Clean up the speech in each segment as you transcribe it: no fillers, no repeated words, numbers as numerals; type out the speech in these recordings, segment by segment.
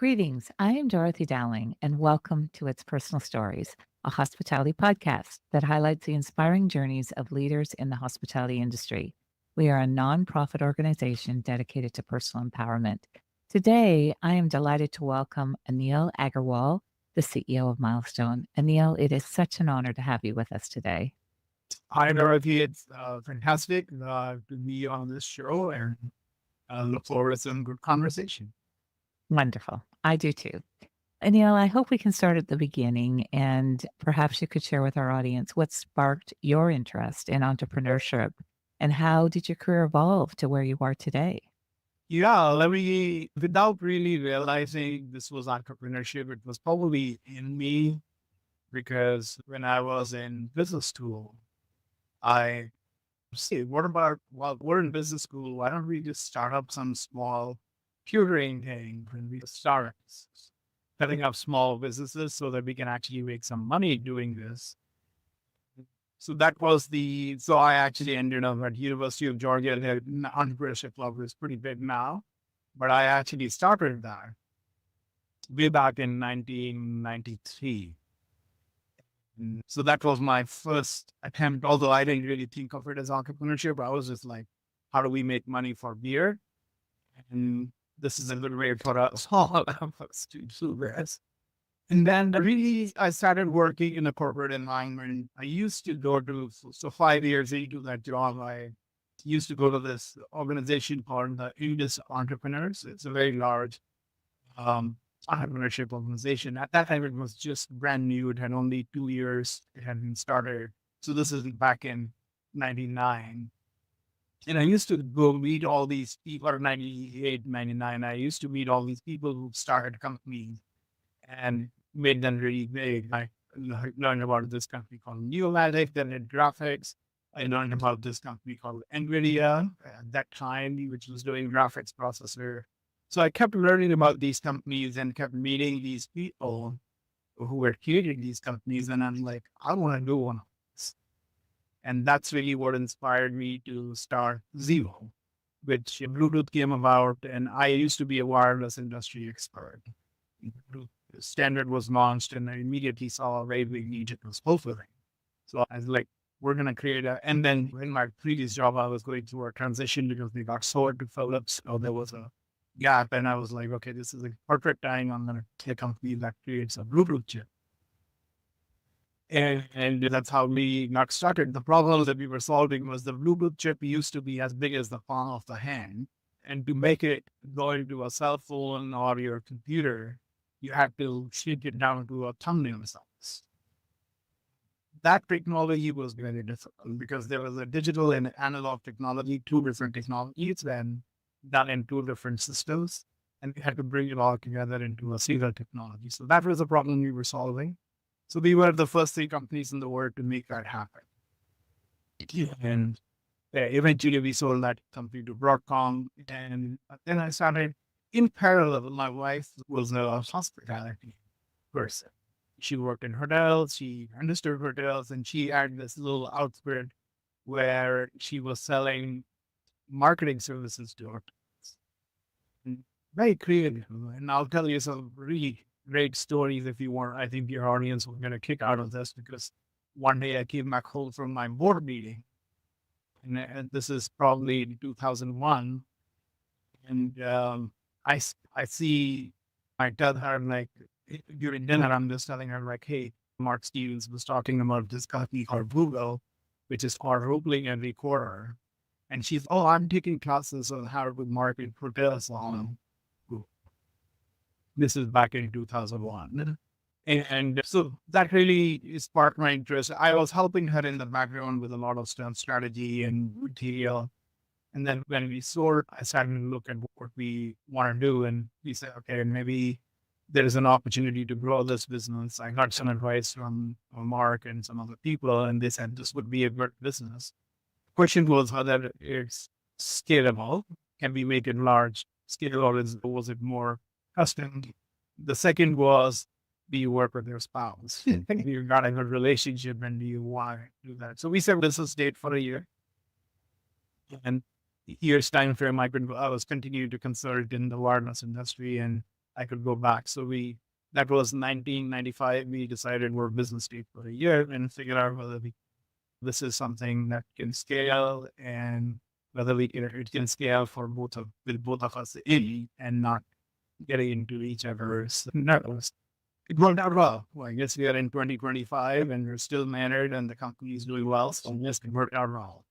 Greetings. I am Dorothy Dowling, and welcome to It's Personal Stories, a hospitality podcast that highlights the inspiring journeys of leaders in the hospitality industry. We are a nonprofit organization dedicated to personal empowerment. Today, I am delighted to welcome Anil Aggarwal, the CEO of Milestone. Anil, it is such an honor to have you with us today. Hi, Dorothy. It's fantastic to be on this show and look forward to some good conversation. Wonderful. I do too. Anil, I hope we can start at the beginning and perhaps you could share with our audience what sparked your interest in entrepreneurship and how did your career evolve to where you are today? Yeah, without really realizing this was entrepreneurship, it was probably in me because when I was in business school, I see, well, we're in business school. Why don't we just start up some small tutoring thing when we start setting up small businesses so that we can actually make some money doing this. So I actually ended up at University of Georgia. The entrepreneurship club is pretty big now, but I actually started that way back in 1993. So that was my first attempt, although I didn't really think of it as entrepreneurship. I was just like, how do we make money for beer? And this is a good way for us all of us to do this. And then really, I started working in a corporate environment. I used to go to, so 5 years into that job, I used to go to this organization called the Indus Entrepreneurs. It's a very large um, entrepreneurship organization. At that time, it was just brand new. It had only 2 years. It had been started. So this is back in 99. And I used to go meet all these people, or 98, 99. I used to meet all these people who started companies and made them really big. I learned about this company called Neomatic, then in graphics. I learned about this company called NVIDIA at that time, which was doing graphics processor. So I kept learning about these companies and kept meeting these people who were creating these companies. And I'm like, I want to do one of this. And that's really what inspired me to start Zero, which Bluetooth came about. And I used to be a wireless industry expert. Bluetooth standard was launched, and I immediately saw a very big need it was fulfilling. So I was like, we're going to create a, and then in my previous job, I was going through a transition because they got sold to Philips. So there was a gap. And I was like, okay, this is a perfect time. I'm going to take a company that creates a Bluetooth chip. And that's how we got started. The problem that we were solving was the Bluetooth chip used to be as big as the palm of the hand. And to make it go into a cell phone or your computer, you had to shrink it down to a thumbnail size. That technology was very difficult because there was a digital and analog technology, two different technologies, and done in two different systems. And we had to bring it all together into a single technology. So that was the problem we were solving. So we were the first three companies in the world to make that happen. And eventually we sold that company to Broadcom. And then I started in parallel. My wife was a hospitality person. She worked in hotels, she understood hotels, and she had this little outfit where she was selling marketing services to hotels. And very creative. And I'll tell you some really great stories if you want. I think your audience will get a kick out of this because one day I came back home from my board meeting, and this is probably in 2001. And I see, I tell her, like, during dinner, I'm just telling her, like, hey, Mark Stevens was talking about this company called Google, which is quadrupling every quarter. And she's, oh, I'm taking classes on how to market hotels on Google. This is back in 2001. And so that really sparked my interest. I was helping her in the background with a lot of strategy and material. And then when we sold, I started to look at what we want to do. And we said, okay, maybe there is an opportunity to grow this business. I got some advice from Mark and some other people, and they said this would be a good business. The question was whether it's scalable. Can we make it large scale, or was it more custom? The second was, do you work with your spouse? You got a good relationship, and do you want to do that? So we said this is date for a year. And year's time frame, I was continuing to consult in the wireless industry, and I could go back. So that was 1995. We decided we're business state for a year and figured out whether this is something that can scale and whether it can scale for with both of us in and not getting into each other's networks. It worked out well. Well, I guess we are in 2025 and we're still married and the company is doing well. So yes, it worked out well.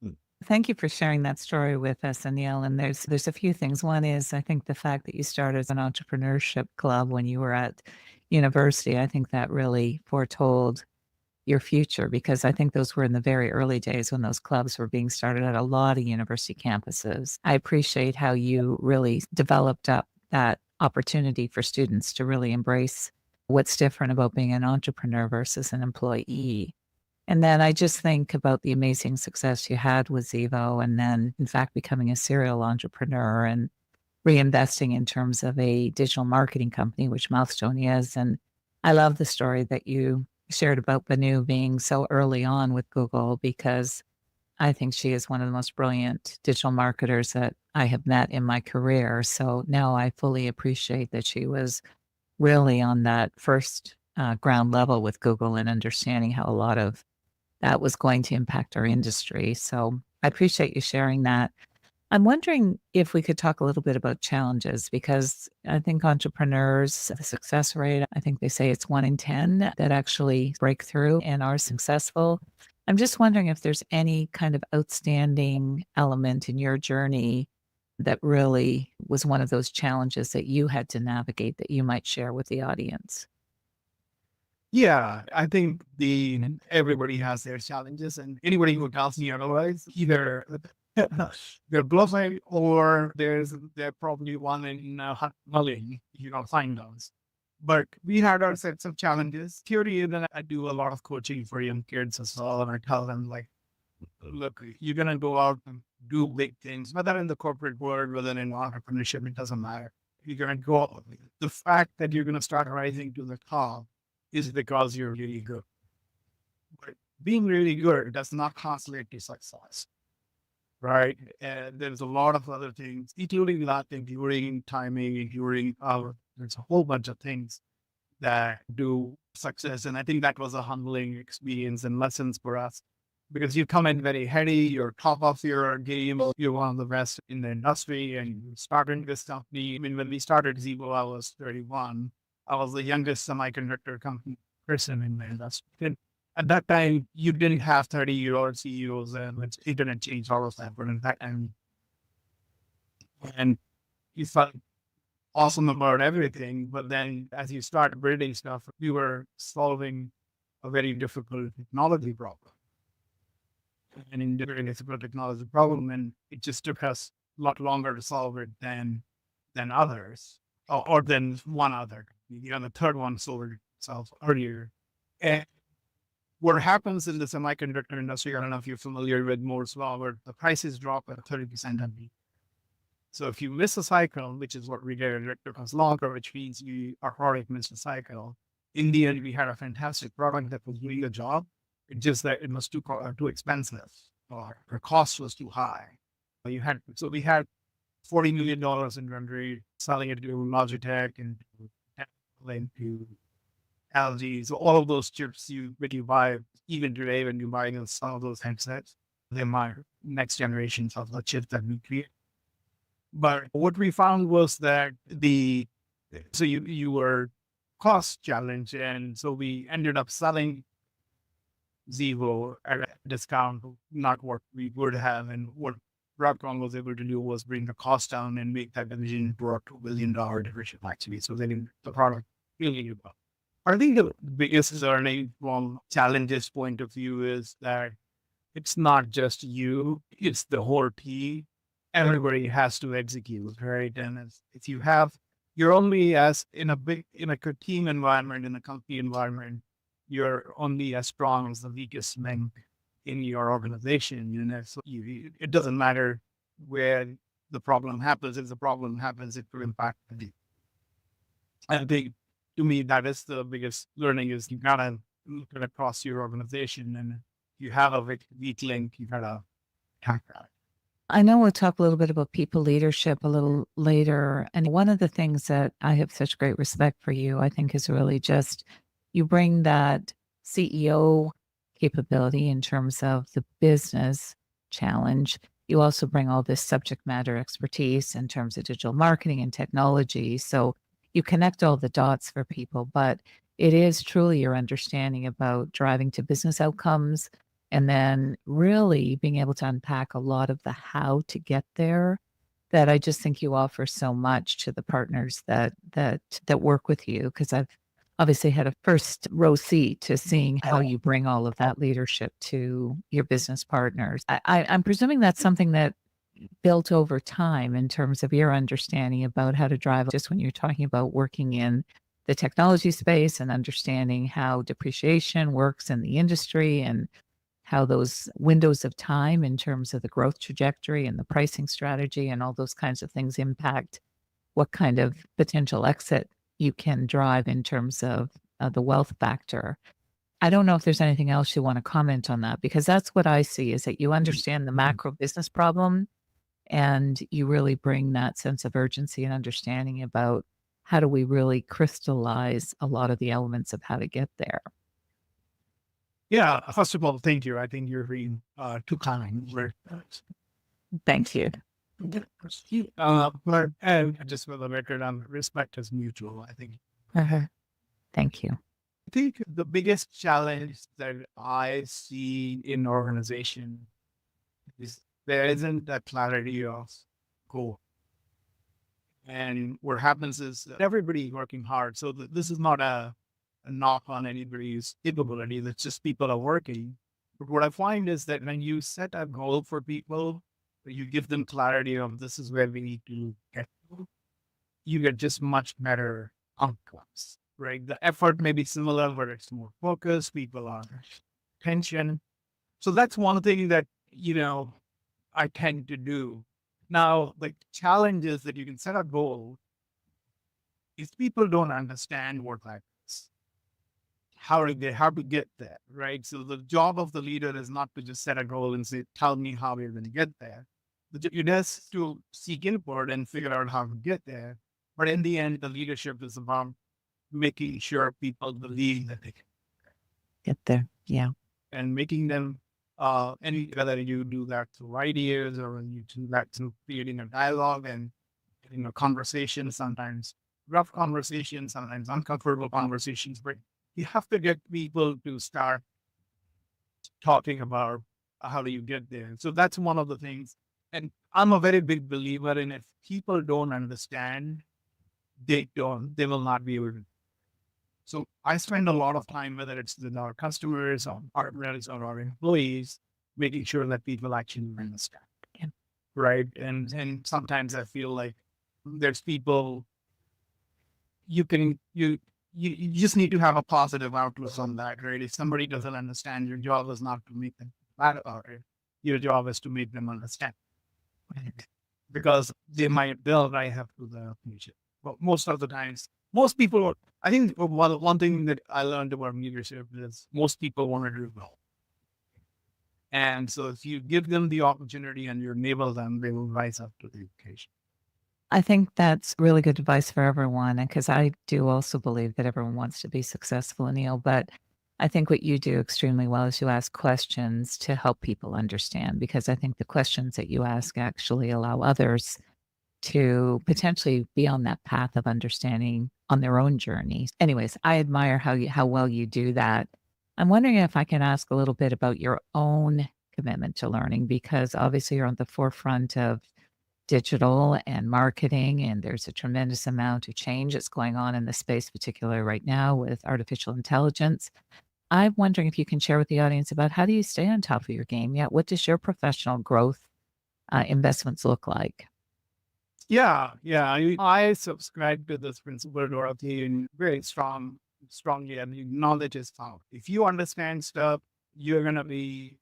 Thank you for sharing that story with us, Anil. And there's a few things. One is I think the fact that you started an entrepreneurship club when you were at university, I think that really foretold your future because I think those were in the very early days when those clubs were being started at a lot of university campuses. I appreciate how you really developed up that opportunity for students to really embrace what's different about being an entrepreneur versus an employee. And then I just think about the amazing success you had with Zevo and then, in fact, becoming a serial entrepreneur and reinvesting in terms of a digital marketing company, which Milestone is. And I love the story that you shared about Banu being so early on with Google because I think she is one of the most brilliant digital marketers that I have met in my career. So now I fully appreciate that she was really on that first ground level with Google and understanding how a lot of that was going to impact our industry. So I appreciate you sharing that. I'm wondering if we could talk a little bit about challenges because I think entrepreneurs, the success rate, I think they say it's 1 in 10 that actually break through and are successful. I'm just wondering if there's any kind of outstanding element in your journey that really was one of those challenges that you had to navigate that you might share with the audience. Yeah, I think everybody has their challenges, and anybody who tells me otherwise, either they're bluffing or they're probably one in million, find those. But we had our sets of challenges. Theory, then I do a lot of coaching for young kids as well, and I tell them like, look, you're gonna go out and do big things, whether in the corporate world, whether in entrepreneurship, it doesn't matter. You're gonna go. The fact that you're gonna start rising to the top is because you're really good. But being really good does not translate to success, right? And there's a lot of other things, including that, including timing, including there's a whole bunch of things that do success. And I think that was a humbling experience and lessons for us because you come in very heady, you're top of your game, you're one of the best in the industry, and you started this company. I mean, when we started Zevo, I was 31. I was the youngest semiconductor company person in the industry. And at that time, you didn't have 30-year-old CEOs and internet changed all of that. But in that time, and you felt awesome about everything. But then as you start building stuff, we were solving a very difficult technology problem. And in very difficult technology problem, and it just took us a lot longer to solve it than others, or than one other. The third one sold itself earlier. And what happens in the semiconductor industry, I don't know if you're familiar with Moore's Law, where the prices drop at 30% on me. So if you miss a cycle, which is what we did, it took us longer, which means our product missed a cycle. In the end, we had a fantastic product that was doing the job. It's just that it was too expensive, or the cost was too high. We had $40 million in run rate, selling it to Logitech and to LG. So all of those chips when you buy, even today, when you're buying some of those headsets, they're my next generations of the chips that we create. But what we found was that you were cost challenged, and so we ended up selling Zevo at a discount, not what we would have. And what Broadcom was able to do was bring the cost down and make that division into a $2 billion division, actually. So then the product really well. I think the biggest learning from challenges point of view is that it's not just you, it's the whole team. Everybody has to execute, right? And if you're only in a team environment, in a company environment, you're only as strong as the weakest link in your organization. So it doesn't matter where the problem happens. If the problem happens, it will impact you. I think, to me, that is the biggest learning: is you gotta look at across your organization, and you have a weak link, you gotta attack that. I know we'll talk a little bit about people leadership a little later. And one of the things that I have such great respect for you, I think, is really just you bring that CEO capability in terms of the business challenge. You also bring all this subject matter expertise in terms of digital marketing and technology. So you connect all the dots for people, but it is truly your understanding about driving to business outcomes and then really being able to unpack a lot of the how to get there that I just think you offer so much to the partners that work with you. Because I've obviously had a first row seat to seeing how you bring all of that leadership to your business partners. I'm presuming that's something that built over time in terms of your understanding about how to drive, just when you're talking about working in the technology space and understanding how depreciation works in the industry and how those windows of time in terms of the growth trajectory and the pricing strategy and all those kinds of things impact what kind of potential exit you can drive in terms of the wealth factor. I don't know if there's anything else you want to comment on that, because that's what I see is that you understand the macro business problem and you really bring that sense of urgency and understanding about how do we really crystallize a lot of the elements of how to get there. Yeah, first of all, thank you. I think you're being too kind. Thank you. But and just for the record, respect is mutual. Uh-huh. Thank you. I think the biggest challenge that I see in organization is there isn't that clarity of goal. And what happens is that everybody working hard. So this is not a knock on anybody's capability. That's just people are working. But what I find is that when you set a goal for people, you give them clarity of this is where we need to get to, you get just much better outcomes, right? The effort may be similar, but it's more focused. People are attention. So that's one thing that, I tend to do. Now, the challenge is that you can set a goal if people don't understand what that is. How to get there, right? So the job of the leader is not to just set a goal and say, tell me how we're going to get there. It is to seek input and figure out how to get there. But in the end, the leadership is about making sure people believe that they can Get there. Yeah. and making them, and whether you do that through ideas or you do that through creating a dialogue and conversation, sometimes rough conversations, sometimes uncomfortable conversations, but you have to get people to start talking about how do you get there. So that's one of the things. And I'm a very big believer in if people don't understand, they will not be able to. So I spend a lot of time, whether it's with our customers or partners or our employees, making sure that people actually understand. Yeah. Right. And sometimes I feel like there's people you just need to have a positive outlook on that, right? If somebody doesn't understand, your job is not to make them bad about it. Your job is to make them understand. Right. Because they might build right have to the future. But most of the times, most people, I think one thing that I learned about leadership is most people want to do well. And so if you give them the opportunity and you enable them, they will rise up to the occasion. I think that's really good advice for everyone. And because I do also believe that everyone wants to be successful, Anil, but I think what you do extremely well is you ask questions to help people understand, because I think the questions that you ask actually allow others to potentially be on that path of understanding on their own journey. Anyways, I admire how well you do that. I'm wondering if I can ask a little bit about your own commitment to learning, because obviously you're on the forefront of digital and marketing, and there's a tremendous amount of change that's going on in the space, particularly right now with artificial intelligence. I'm wondering if you can share with the audience about how do you stay on top of your game? Yeah, what does your professional growth investments look like? Yeah. I subscribe to this principle, Dorothy, and very strongly. And knowledge is found. If you understand stuff, you're gonna be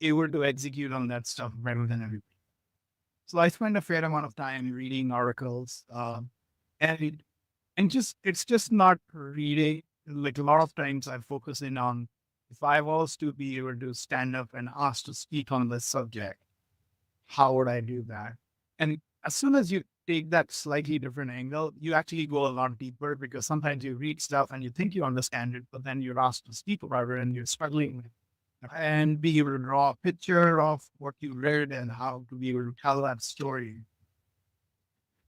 able to execute on that stuff better than everybody. So I spend a fair amount of time reading articles, and it's just not reading. Like a lot of times, I focus in on if I was to be able to stand up and ask to speak on this subject, how would I do that? And as soon as you take that slightly different angle, you actually go a lot deeper because sometimes you read stuff and you think you understand it, but then you're asked to speak about it and you're struggling with it. And be able to draw a picture of what you read and how to be able to tell that story.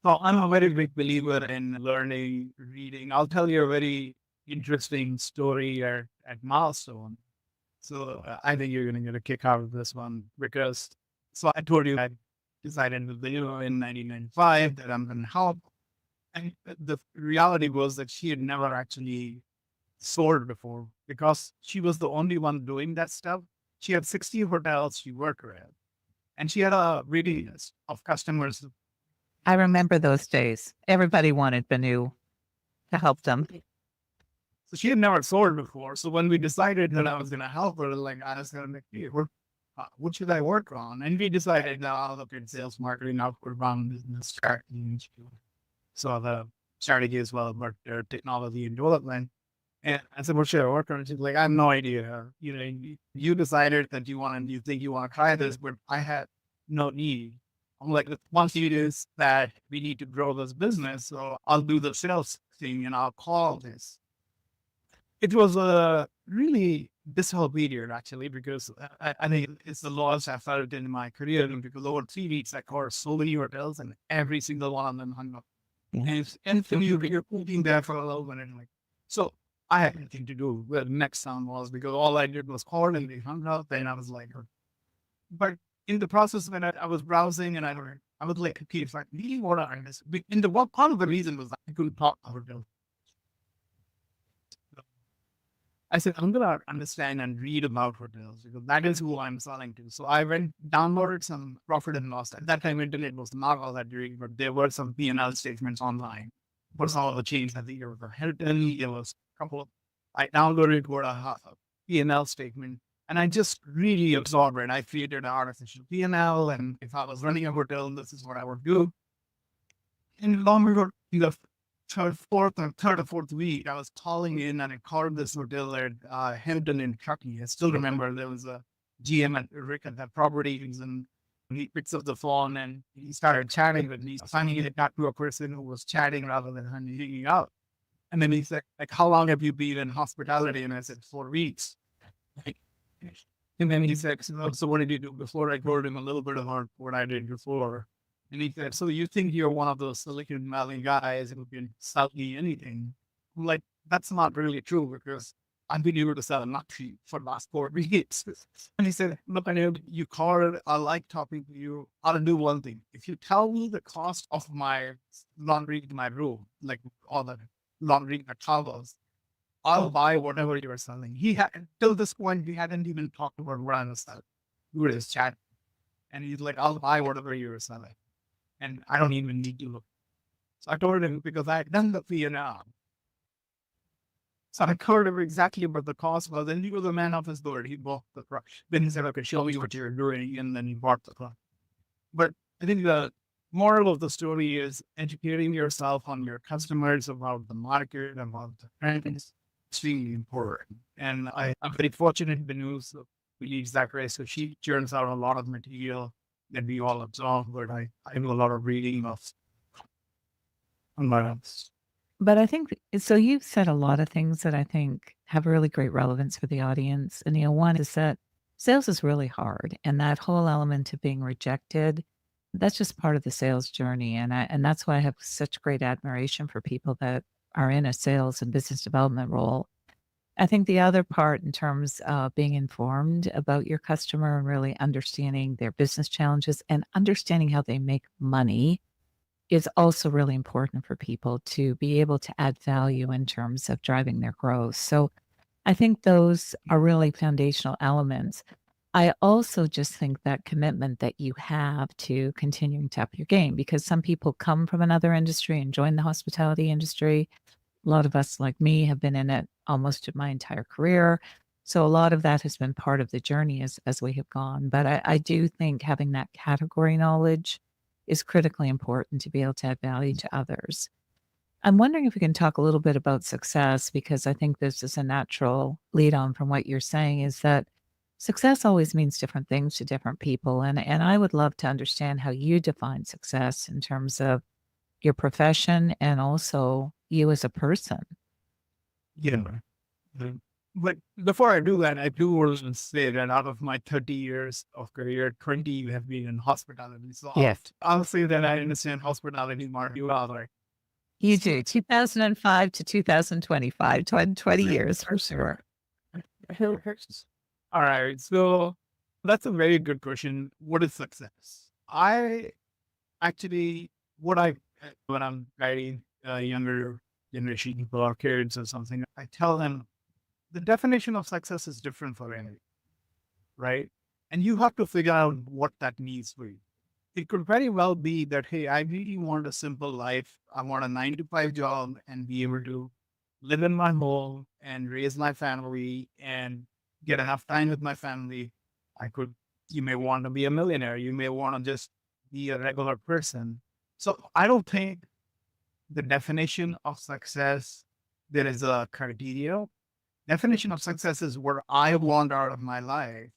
So I'm a very big believer in learning, reading. I'll tell you a very interesting story at Milestone. So I think you're going to get a kick out of this one because, so I told you I decided in the video in 1995 that I'm going to help. And the reality was that she had never actually sold before because she was the only one doing that stuff. She had 60 hotels she worked with, and she had a really list of customers. I remember those days. Everybody wanted Banu to help them. So she had never sold before. So when we decided that I was going to help her, like I was going to make, hey, what should I work on? And we decided, now I'll look at sales, marketing, output, around business strategy. So the strategy as well, but technology and development. And I said, what should I work on? She's like, I have no idea. You know, you decided that you think you want to try this, but I had no need. I'm like, once you do is that we need to grow this business. So I'll do the sales thing and I'll call this. It was a really difficult period actually, because I think it's the loss I felt in my career. And because over 3 weeks, I called so many hotels and every single one of them hung up. And for you're putting there for a little bit and like, so I had nothing to do with the next sound was because all I did was call and they hung up. Then I was like, but in the process when I was browsing and I was like, okay, if I really want to understand, and the one part of the reason was I couldn't talk about them. I said, I'm going to understand and read about hotels because that is who I'm selling to. So I went, downloaded some profit and loss. At that time, internet was not all that great, but there were some P&L statements online for some of the chains. I think it was a Hilton, it was a couple of, I downloaded what a P&L statement and I just really absorbed it. I created an artificial P&L, and if I was running a hotel, this is what I would do. And longer, third or fourth week, I was calling in and I called this hotel at Hampton in Kentucky. I still remember there was a GM at Rick at that property, and he picks up the phone and he started chatting with me. Finally, I got to a person who was chatting rather than hanging out. And then he said, like, how long have you been in hospitality? And I said, 4 weeks. And then he said, so what did you do before? I told him a little bit about what I did before. And he said, so you think you're one of those Silicon Valley guys who can sell me anything? I'm like, that's not really true because I've been able to sell a luxury for the last 4 weeks. And he said, look, I know you called, I like talking to you. I'll do one thing. If you tell me the cost of my laundry in my room, like all the laundry and towels, I'll buy whatever you're selling. He had, till this point, we hadn't even talked about what I was selling. We were just chatting. And he's like, I'll buy whatever you're selling. And I don't even need to look. So I told him because I had done the P&L. So I told him exactly what the cost was. And he was a man of his word. He bought the truck. Then he said, okay, show me what you're doing. And then he bought the truck. But I think the moral of the story is educating yourself on your customers about the market, about the trend is extremely important. And I'm very fortunate Benu's leads that race. So she churns out a lot of material that we all absorb, but I do a lot of reading of on my own. But I think so. You've said a lot of things that I think have really great relevance for the audience. And one is that sales is really hard, and that whole element of being rejected, that's just part of the sales journey. And that's why I have such great admiration for people that are in a sales and business development role. I think the other part in terms of being informed about your customer and really understanding their business challenges and understanding how they make money is also really important for people to be able to add value in terms of driving their growth. So I think those are really foundational elements. I also just think that commitment that you have to continuing to up your game, because some people come from another industry and join the hospitality industry. A lot of us, like me, have been in it almost my entire career. So a lot of that has been part of the journey as we have gone. But I do think having that category knowledge is critically important to be able to add value to others. I'm wondering if we can talk a little bit about success, because I think this is a natural lead on from what you're saying, is that Success always means different things to different people. And I would love to understand how you define success in terms of your profession and also you as a person. Yeah. Mhm. But before I do that, I do want to say that out of my 30 years of career, 20 have been in hospitality. So Yes. I'll say that I understand hospitality market well. Like, You do. 2005 to 2025, 20 years for sure. all right. So that's a very good question. What is success? I actually, what I, when I'm guiding younger generation people or kids or something, I tell them the definition of success is different for everyone, right? And you have to figure out what that means for you. It could very well be that, hey, I really want a simple life. I want a 9 to 5 job and be able to live in my home and raise my family and get enough time with my family. You may want to be a millionaire. You may want to just be a regular person. So I don't think the definition of success, there is a criteria. Definition of success is what I want out of my life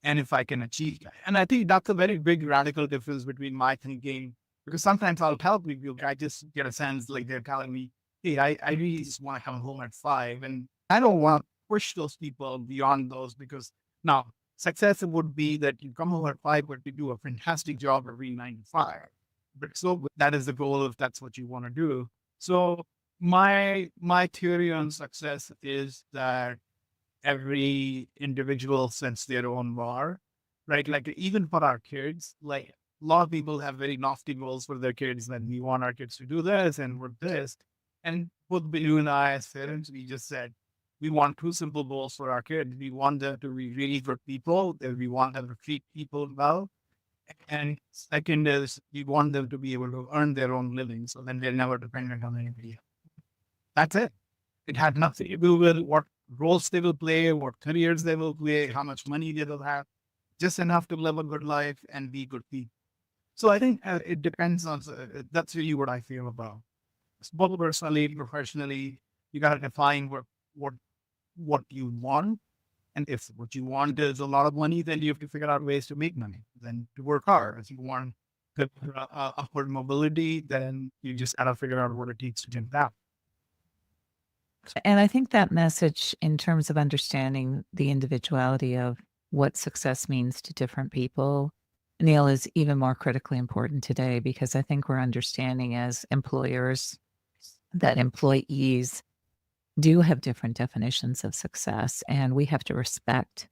and if I can achieve that. And I think that's a very big radical difference between my thinking, because sometimes I'll tell people, I just get a sense like they're telling me, hey, I really just want to come home at 5. And I don't want to push those people beyond those because now success would be that you come home at 5, but you do a fantastic job every 9 to 5. But so that is the goal if that's what you want to do. So my theory on success is that every individual sets their own bar, right? Like even for our kids, like a lot of people have very lofty goals for their kids, and we want our kids to do this and with this. And both you and I as parents, we just said we want two simple goals for our kids. We want them to be really good people, that we want them to treat people well. And second is we want them to be able to earn their own living so then they're never dependent on anybody. That's it. It had nothing to do with what roles they will play, what careers they will play, how much money they will have, just enough to live a good life and be good people. So I think it depends on, that's really what I feel about. Both personally, professionally, you got to define what, what you want. And if what you want is a lot of money, then you have to figure out ways to make money, then to work hard. If you want good, upward mobility, then you just got to figure out what it takes to get that. And I think that message, in terms of understanding the individuality of what success means to different people, Neil, is even more critically important today because I think we're understanding as employers that employees do have different definitions of success, and we have to respect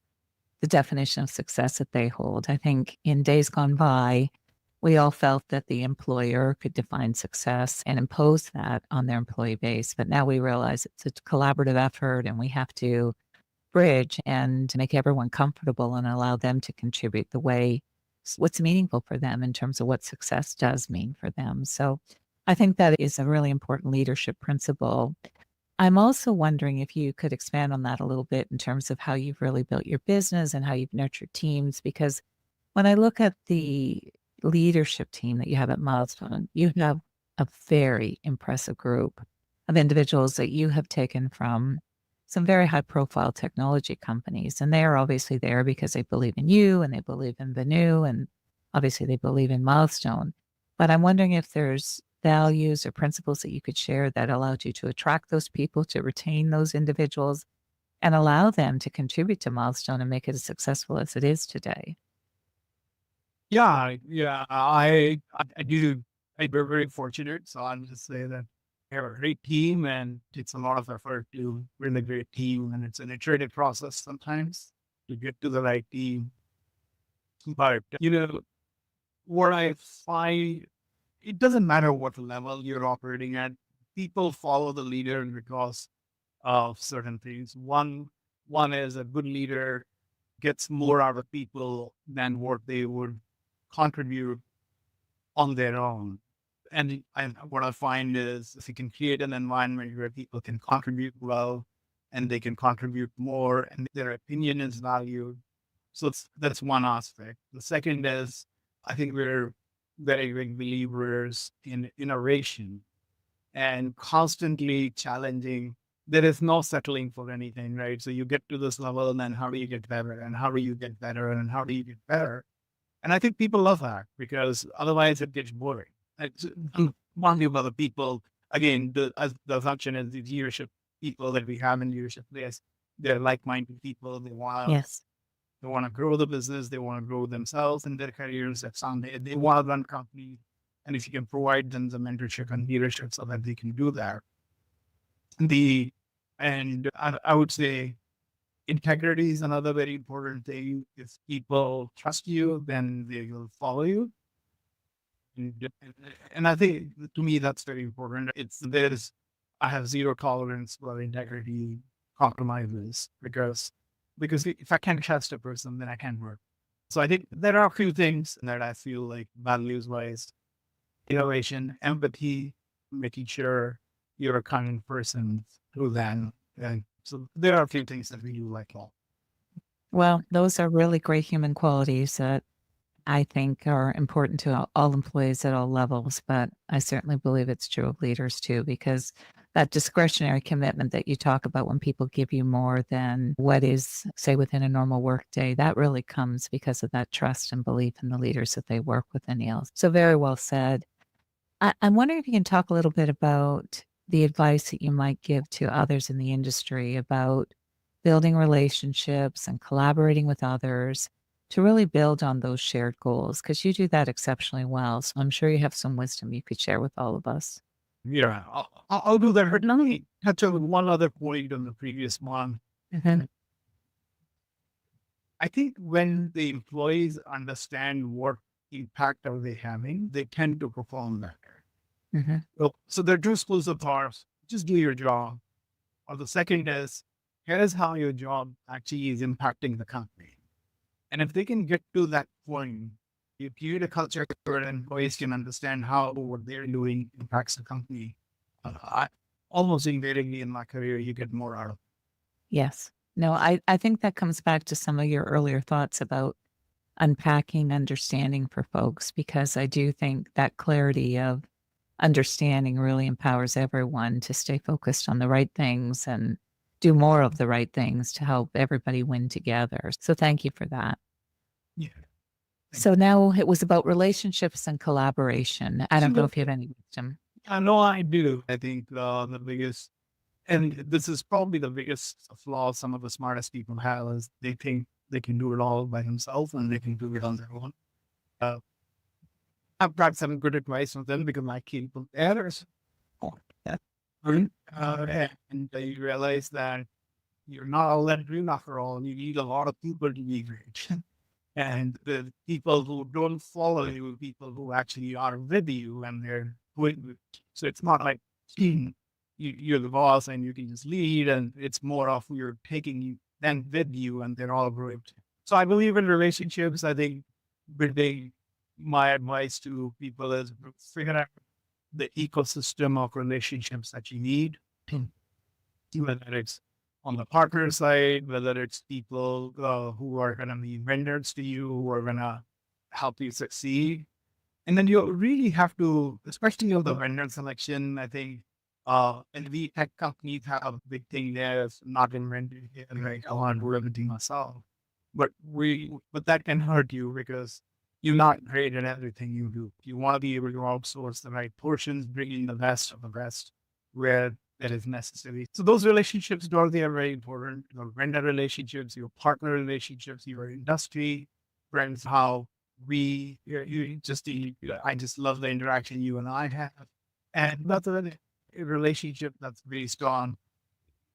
the definition of success that they hold. I think in days gone by, we all felt that the employer could define success and impose that on their employee base. But now we realize it's a collaborative effort and we have to bridge and make everyone comfortable and allow them to contribute the way what's meaningful for them in terms of what success does mean for them. So I think that is a really important leadership principle. I'm also wondering if you could expand on that a little bit in terms of how you've really built your business and how you've nurtured teams, because when I look at the leadership team that you have at Milestone, you have a very impressive group of individuals that you have taken from some very high profile technology companies. And they are obviously there because they believe in you and they believe in Venu and obviously they believe in Milestone. But I'm wondering if there's values or principles that you could share that allowed you to attract those people, to retain those individuals, and allow them to contribute to Milestone and make it as successful as it is today. Yeah, I do. We're very fortunate. So I'll just say that we have a great team and it's a lot of effort to build a great team. And it's an iterative process sometimes to get to the right team. But, what I find, it doesn't matter what level you're operating at. People follow the leader because of certain things. One is a good leader gets more out of people than what they would contribute on their own. And what I find is if you can create an environment where people can contribute well and they can contribute more and their opinion is valued. So that's one aspect. The second is I think we're very big believers in innovation and constantly challenging there is no settling for anything, right? So you get to this level, and then how do you get better? And how do you get better? And how do you get better? And I think people love that because otherwise it gets boring. It's, one of other people, again, as the assumption is the leadership people that we have in leadership place, they're like-minded people. Yes. They want to grow the business. They want to grow themselves and their careers. They want to run companies. And if you can provide them the mentorship and leadership so that they can do that. I would say integrity is another very important thing. If people trust you, then they will follow you. And I think to me, that's very important. I have zero tolerance for integrity compromises because if I can't trust a person, then I can't work. So I think there are a few things that I feel like values wise, innovation, empathy, making sure you're a kind person through that. And so there are a few things that we do like all. Well, those are really great human qualities that I think are important to all employees at all levels, but I certainly believe it's true of leaders too, because that discretionary commitment that you talk about when people give you more than what is, say, within a normal workday, that really comes because of that trust and belief in the leaders that they work with, Anil. So very well said. I'm wondering if you can talk a little bit about the advice that you might give to others in the industry about building relationships and collaborating with others to really build on those shared goals, because you do that exceptionally well. So I'm sure you have some wisdom you could share with all of us. Yeah, I'll do that. But let me touch on one other point on the previous one. Mhm. I think when the employees understand what impact are they having, they tend to perform better. Mhm. Well, so there are two schools of thought. Just do your job. Or the second is, here's how your job actually is impacting the company. And if they can get to that point, you create a culture where employees can understand how what they're doing impacts the company. Almost invariably in my career, you get more out of it. Yes. No, I think that comes back to some of your earlier thoughts about unpacking understanding for folks, because I do think that clarity of understanding really empowers everyone to stay focused on the right things and do more of the right things to help everybody win together. So thank you for that. Yeah. So now it was about relationships and collaboration. I don't know if you have any wisdom. I know I do. I think the biggest, and this is probably the biggest flaw some of the smartest people have, is they think they can do it all by themselves and they can do it on their own. Uh, I've got some good advice from them because my kid was errors. And you realize that you're not all that green after all. You need a lot of people to be great. And the people who don't follow you, people who actually are with you and they're with you. So it's not like you're the boss and you can just lead, and it's more of you're taking them with you and they're all great. So I believe in relationships. I think building, my advice to people is figure out the ecosystem of relationships that you need, whether it's on the partner side, whether it's people who are going to be vendors to you, who are going to help you succeed. And then you really have to, especially on the vendor selection, I think, and we tech companies have a big thing there. It's not invented here, right? I want to do everything myself. But that can hurt you because you're not great at everything you do. You want to be able to outsource the right portions, bring in the best of the best where that is necessary. So those relationships, Dorothy, are very important. Your vendor relationships, your partner relationships, your industry friends, how I just love the interaction you and I have. And that's a relationship that's based on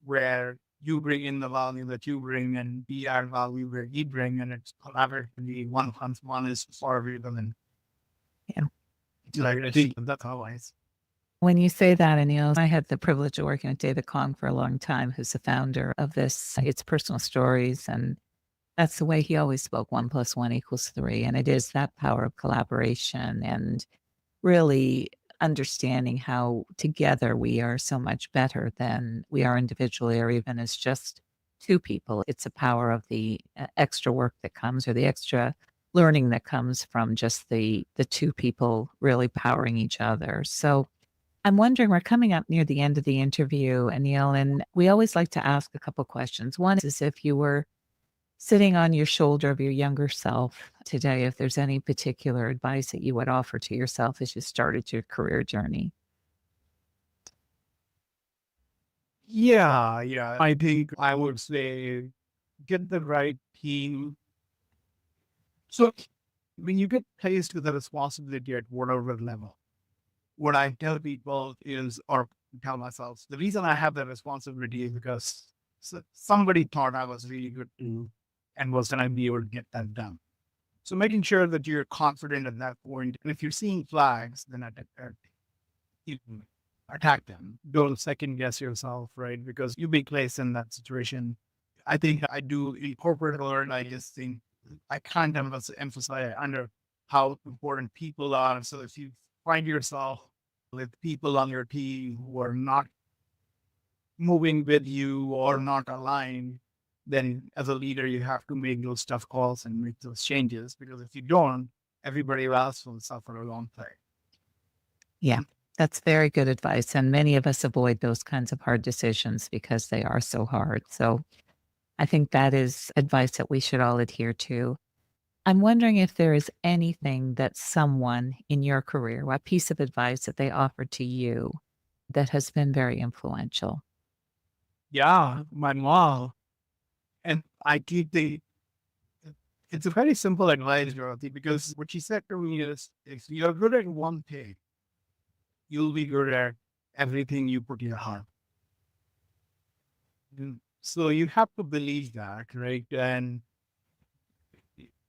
where you bring in the value that you bring and we add value where you bring, and it's collaboratively one plus one is far greater than. Yeah. Like, I think that's how I see. When you say that, Anil, I had the privilege of working with David Kong for a long time, who's the founder of this, It's Personal Stories. And that's the way he always spoke, 1+1 = 3. And it is that power of collaboration and really understanding how together we are so much better than we are individually or even as just two people. It's a power of the extra work that comes, or the extra learning that comes from just the two people really powering each other. So I'm wondering, we're coming up near the end of the interview, Anil, and we always like to ask a couple questions. One is if you were sitting on your shoulder of your younger self today, if there's any particular advice that you would offer to yourself as you started your career journey. Yeah. I think I would say get the right team. So when you get placed with a responsibility at whatever level, what I tell people is, or tell myself, the reason I have that responsibility is because somebody thought I was really good to and was going to be able to get that done. So making sure that you're confident at that point, and if you're seeing flags, then you attack them. Don't second guess yourself, right? Because you'll be placed in that situation. I think I do in corporate world. I just think I can't emphasize under how important people are. So if you find yourself with people on your team who are not moving with you or not aligned, then as a leader, you have to make those tough calls and make those changes. Because if you don't, everybody else will suffer along the way. Yeah, that's very good advice. And many of us avoid those kinds of hard decisions because they are so hard. So I think that is advice that we should all adhere to. I'm wondering if there is anything that someone in your career, what piece of advice that they offered to you that has been very influential. Yeah, my mom. And I keep it's a very simple advice, Dorothy, because what she said to me is if you're good at one thing, you'll be good at everything you put your heart. So you have to believe that, right?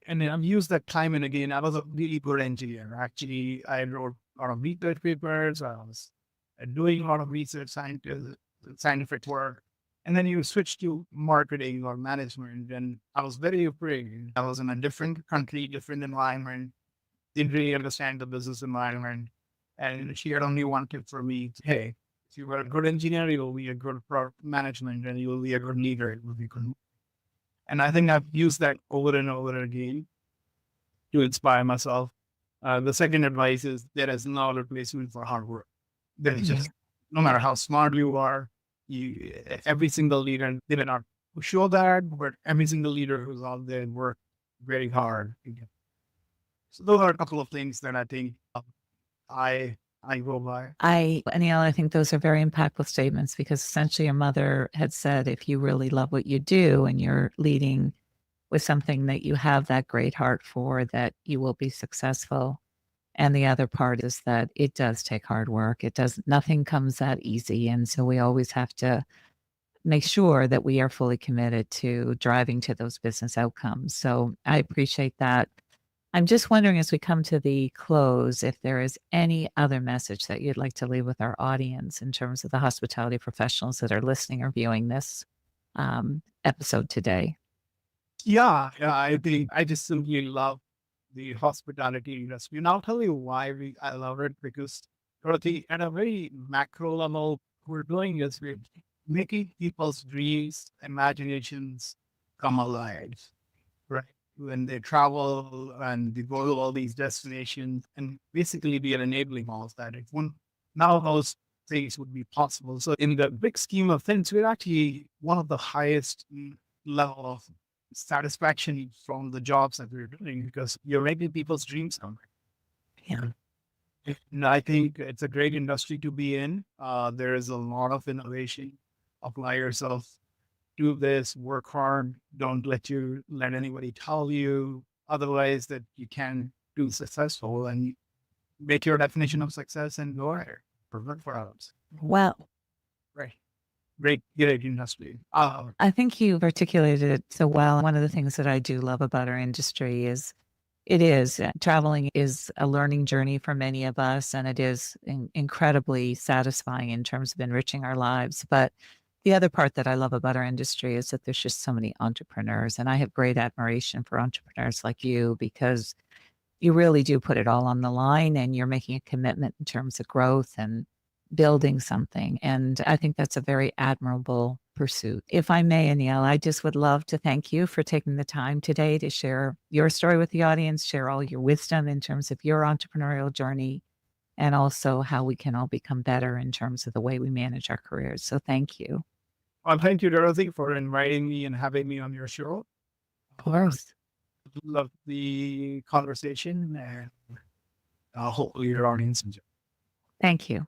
And I've used that time and again. I was a really good engineer. Actually, I wrote a lot of research papers. I was doing a lot of scientific work. And then you switch to marketing or management. And I was very afraid. I was in a different country, different environment, didn't really understand the business environment. And she had only one tip for me. Hey, if you were a good engineer, you'll be a good product management and you'll be a good leader. It will be good. And I think I've used that over and over again to inspire myself. The second advice is there is no replacement for hard work. There is just, no matter how smart you are, every single leader, they may not show that, but every single leader who's out there work very hard. So those are a couple of things that I think I go by. Anil, I think those are very impactful statements because essentially your mother had said, if you really love what you do and you're leading with something that you have that great heart for, that you will be successful. And the other part is that it does take hard work. Nothing comes that easy. And so we always have to make sure that we are fully committed to driving to those business outcomes. So I appreciate that. I'm just wondering, as we come to the close, if there is any other message that you'd like to leave with our audience in terms of the hospitality professionals that are listening or viewing this episode today. Yeah, I think I just simply love the hospitality industry. And I'll tell you why I love it, because Dorothy, at a very macro level, we're doing is we're making people's dreams, imaginations come alive, right? When they travel and they go to all these destinations, and basically we are enabling all of that. If now those things would be possible. So in the big scheme of things, we're actually one of the highest level of satisfaction from the jobs that we're doing because you're making people's dreams come. Yeah. And I think it's a great industry to be in. There is a lot of innovation. Apply yourself, do this, work hard. Don't let anybody tell you otherwise that you can do successful, and make your definition of success and go ahead. Perfect for others. Well, Right. Great industry. I think you've articulated it so well. One of the things that I do love about our industry is traveling is a learning journey for many of us, and it is incredibly satisfying in terms of enriching our lives. But the other part that I love about our industry is that there's just so many entrepreneurs, and I have great admiration for entrepreneurs like you because you really do put it all on the line and you're making a commitment in terms of growth and building something. And I think that's a very admirable pursuit. If I may, Anil, I just would love to thank you for taking the time today to share your story with the audience, share all your wisdom in terms of your entrepreneurial journey. and also how we can all become better in terms of the way we manage our careers. So thank you. Well, thank you, Dorothy, for inviting me and having me on your show. Of course. Love the conversation, and hopefully your audience enjoy. Thank you.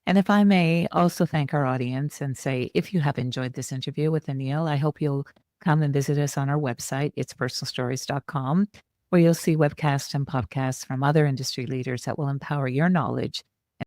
And if I may also thank our audience and say, if you have enjoyed this interview with Anil, I hope you'll come and visit us on our website, itspersonalstories.com, where you'll see webcasts and podcasts from other industry leaders that will empower your knowledge